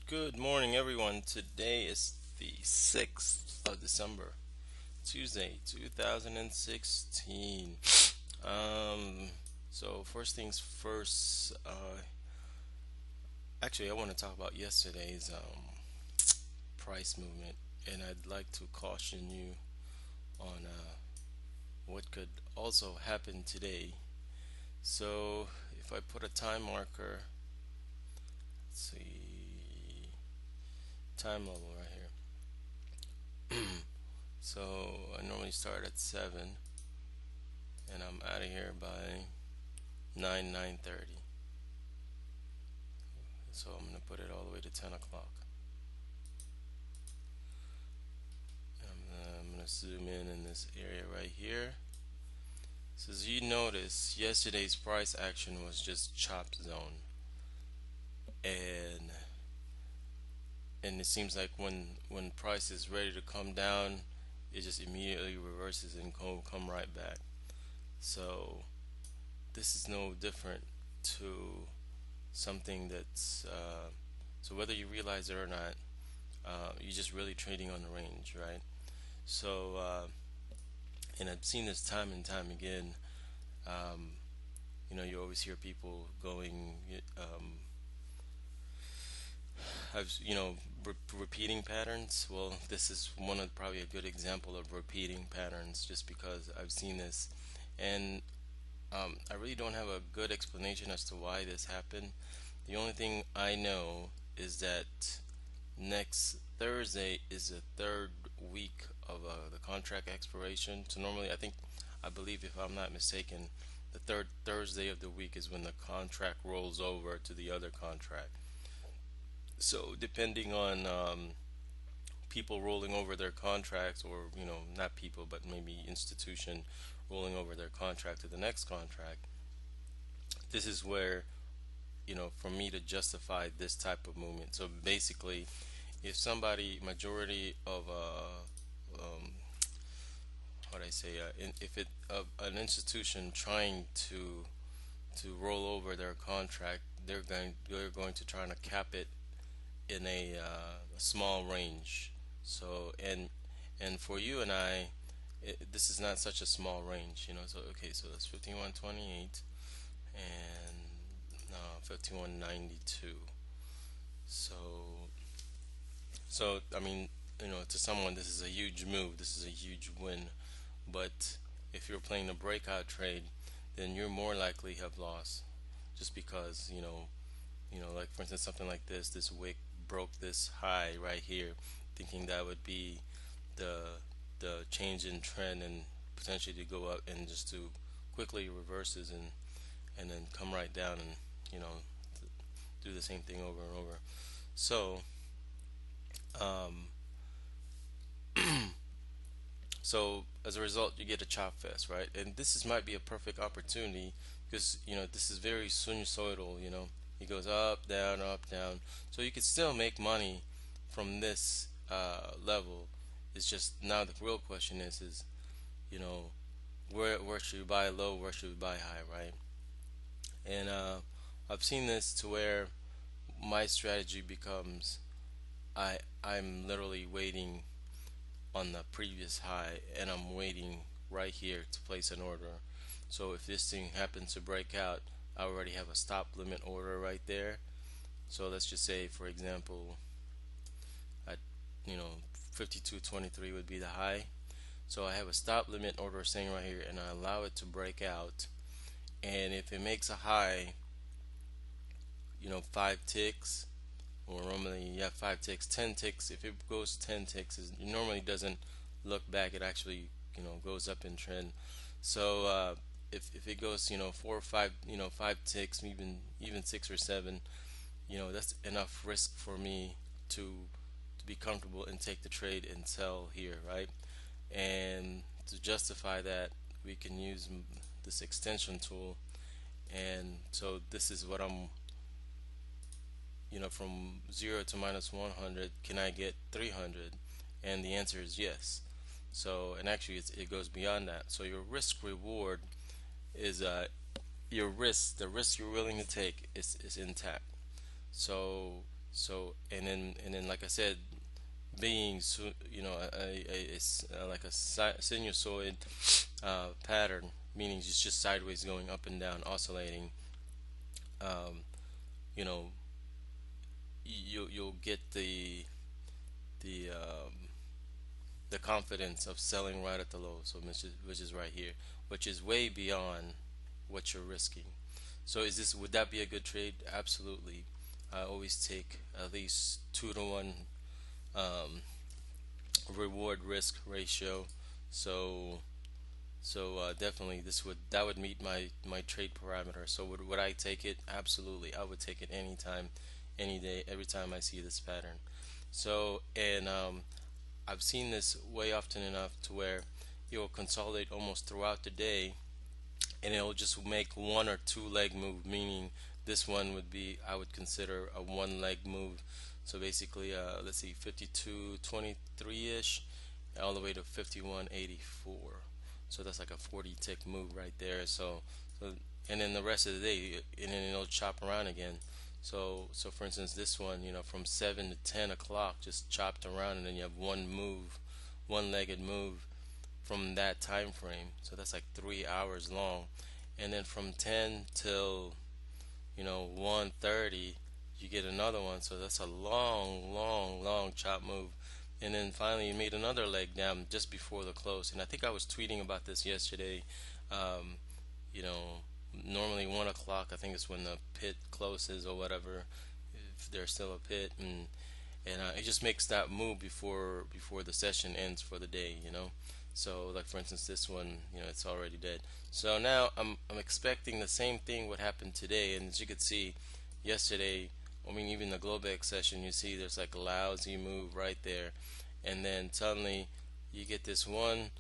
Good morning, everyone. Today is the 6th of December, Tuesday, 2016. Um, first things first, actually, I want to talk about yesterday's price movement, and I'd like to caution you on what could also happen today. So, if I put a time marker, let's see, time level right here. So I normally start at 7 and I'm out of here by 9:30. So I'm gonna put it all the way to 10 o'clock. I'm gonna zoom in this area right here. So as you notice, yesterday's price action was just chop zone, and it seems like when price is ready to come down, it just immediately reverses and come right back. So this is no different to something that's so whether you realize it or not, you're just really trading on the range, right? So and I've seen this time and time again. Um, you always hear people going, I've repeating patterns. Well, this is one of probably a good example of repeating patterns, just because I've seen this, and I really don't have a good explanation as to why this happened. The only thing I know is that next Thursday is the third week of the contract expiration. So normally, I believe, if I'm not mistaken, the third Thursday of the week is when the contract rolls over to the other contract. So depending on people rolling over their contracts, or not people, but maybe institution rolling over their contract to the next contract, this is where for me to justify this type of movement. So basically, if somebody majority of how do I say if it an institution trying to roll over their contract, they're going to try to cap it in a small range. So and for you and I, this is not such a small range, So okay, so that's 51.28 and 51.92. So I mean, to someone this is a huge move. This is a huge win. But if you're playing a breakout trade, then you're more likely have lost, just because like for instance, something like this wick broke this high right here, thinking that would be the change in trend and potentially to go up, and just to quickly reverses and then come right down and you know do the same thing over and over. So um, so as a result, you get a chop fest, right? And might be a perfect opportunity, because this is very sinusoidal. It goes up, down, up, down. So you could still make money from this level. It's just now the real question is you know where should we buy low, where should we buy high, right? And I've seen this to where my strategy becomes, I'm literally waiting on the previous high, and I'm waiting right here to place an order. So if this thing happens to break out, I already have a stop limit order right there. So let's just say, for example, at you know 52.23 would be the high. So I have a stop limit order saying right here, and I allow it to break out. And if it makes a high, 5 ticks, or normally, yeah, 5 ticks, 10 ticks. If it goes 10 ticks, it normally doesn't look back. It actually goes up in trend. So if it goes 4 or 5, 5 ticks, even 6 or 7, that's enough risk for me to be comfortable and take the trade and sell here, right? And to justify that, we can use this extension tool. And so this is what I'm, from 0 to minus 100, can I get 300? And the answer is yes. So, and actually it goes beyond that. So your risk reward is the risk you're willing to take is intact. So So and then like I said, being like a sinusoid pattern, meaning it's just sideways going up and down, oscillating. Um, you know, you'll get the the confidence of selling right at the low, so which is right here, which is way beyond what you're risking. So would that be a good trade? Absolutely. I always take at least 2 to 1 um, reward risk ratio. So definitely that would meet my trade parameter. So would I take it? Absolutely. I would take it anytime, any day, every time I see this pattern. So and I've seen this way often enough to where it will consolidate almost throughout the day, and it'll just make one or two leg move, meaning this one would be, I would consider a one leg move. So basically, let's see, 52.23-ish all the way to 51.84. So that's like a 40 tick move right there. So and then the rest of the day, and then it'll chop around again. So for instance, this one, from 7 to 10 o'clock, just chopped around, and then you have one move, one-legged move from that time frame. So that's like 3 hours long. And then from 10 till 1:30, you get another one. So that's a long, long, long chop move. And then finally, you made another leg down just before the close. And I think I was tweeting about this yesterday. Um, you know, Normally 1 o'clock, I think, is when the pit closes or whatever, if there's still a pit, and it just makes that move before the session ends for the day. So like for instance, this one, it's already dead. So now I'm expecting the same thing would happen today, and as you could see yesterday, I mean even the Globex session, you see there's like a lousy move right there, and then suddenly you get this one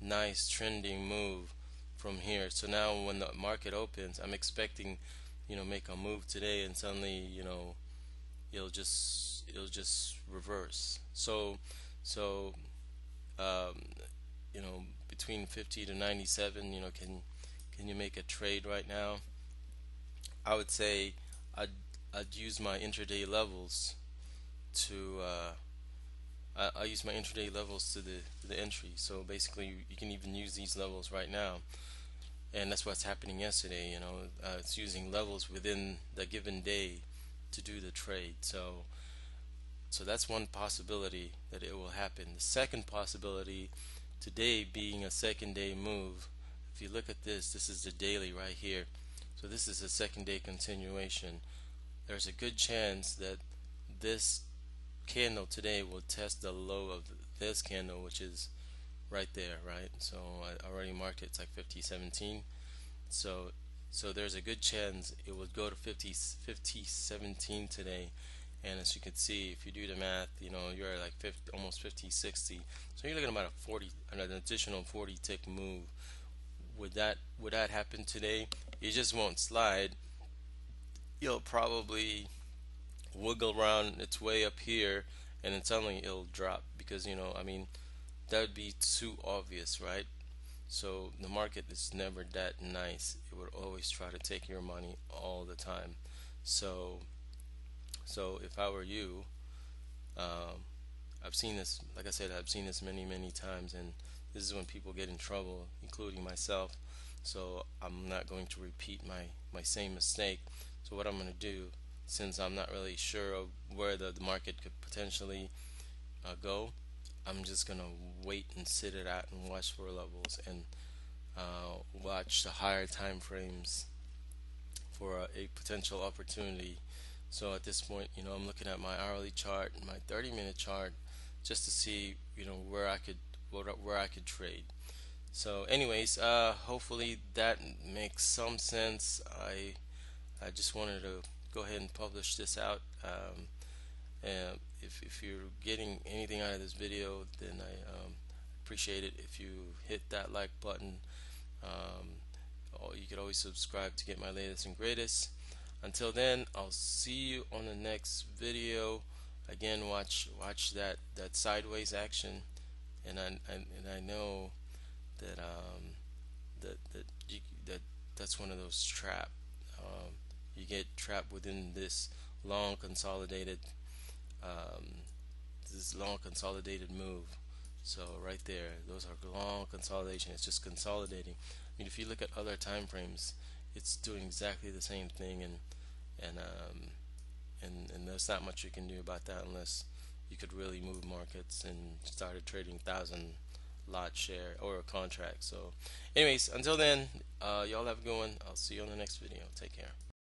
nice trending move from here. So now when the market opens, I'm expecting, make a move today, and suddenly, it'll just reverse. So um, between 50 to 97, can you make a trade right now? I would say I'd I'd use my intraday levels to I use my intraday levels to the entry. So basically, you can even use these levels right now, and that's what's happening yesterday. It's using levels within the given day to do the trade. So that's one possibility that it will happen. The second possibility, today being a second day move, if you look at this is the daily right here. So this is a second day continuation. There's a good chance that this candle today will test the low of this candle, which is right there, right? So I already marked it. It's like 50.17. So there's a good chance it would go to 50.17 today. And as you can see, if you do the math, you're at like 50, almost 50.60. So you're looking about an additional 40 tick move. Would that happen today? It just won't slide. It'll probably wiggle around its way up here, and then suddenly it'll drop, because I mean, that would be too obvious, right? So the market is never that nice. It would always try to take your money all the time. So so if I were you, um, I've seen this, like I said, I've seen this many, many times, and this is when people get in trouble, including myself. So I'm not going to repeat my same mistake. So what I'm going to do, since I'm not really sure of where the market could potentially go, I'm just going to wait and sit it out and watch for levels, and watch the higher time frames for a potential opportunity. So at this point, I'm looking at my hourly chart, my 30-minute chart, just to see, where I could trade. So, anyways, hopefully that makes some sense. I just wanted to go ahead and publish this out. And if you're getting anything out of this video, then I appreciate it if you hit that like button. You could always subscribe to get my latest and greatest. Until then, I'll see you on the next video. Again, watch that sideways action, and I know that that's one of those you get trapped within this long consolidated um, this long consolidated move. So right there, those are long consolidation. It's just consolidating. I mean, if you look at other time frames, it's doing exactly the same thing, and and there's not much you can do about that unless you could really move markets and started trading 1,000 lot share or a contract. So anyways, until then, y'all have a good one. I'll see you on the next video. Take care.